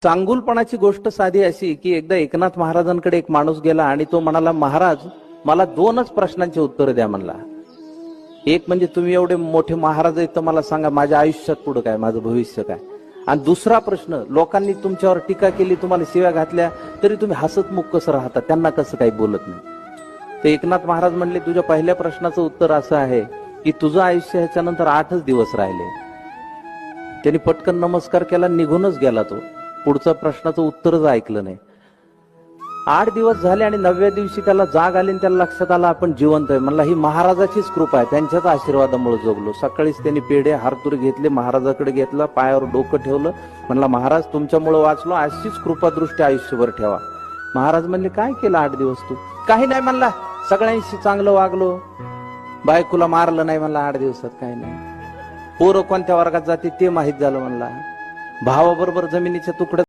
चांगुलपणाची गोष्ट साधी अशी की एकदा एकनाथ महाराजांकडे एक माणूस गेला आणि तो म्हणाला, महाराज मला दोनच प्रश्नांची उत्तर द्या म्हणला. एक म्हणजे तुम्ही एवढे मोठे महाराज आहेत तर मला सांगा माझ्या आयुष्यात पुढे काय, माझं भविष्य काय. आणि दुसरा प्रश्न, लोकांनी तुमच्यावर टीका केली, तुम्हाला शिव्या घातल्या, तरी तुम्ही हसतमुख कसं राहता, त्यांना कसं काही बोलत नाही. ते एकनाथ महाराज म्हणले, तुझ्या पहिल्या प्रश्नाचं उत्तर असं आहे की तुझं आयुष्य ह्याच्यानंतर 8च दिवस राहिले. त्यांनी पटकन नमस्कार केला, निघूनच गेला. तो पुढच्या प्रश्नाचं उत्तरच ऐकलं नाही. 8 दिवस झाले आणि 9व्या दिवशी त्याला जाग आली आणि त्याला लक्षात आलं आपण जिवंत आहे. म्हणला ही महाराजाचीच कृपा आहे, त्यांच्याच आशीर्वादामुळे जगलो. सकाळीच त्यांनी पेढे हारतूर घेतले, महाराजाकडे घेतला, पायावर डोकं ठेवलं, म्हणला महाराज तुमच्यामुळे वाचलो, अशीच कृपादृष्टी आयुष्यभर ठेवा. महाराज म्हणले, काय केलं 8 दिवस तू? काही नाही म्हणला, सगळ्यांशी चांगलं वागलो, बायकोला मारलं नाही म्हणला 8 दिवसात, काही नाही. पोरं कोणत्या वर्गात जाते ते माहित झालं म्हणला, भावाबरोबर जमिनीच्या तुकड्यात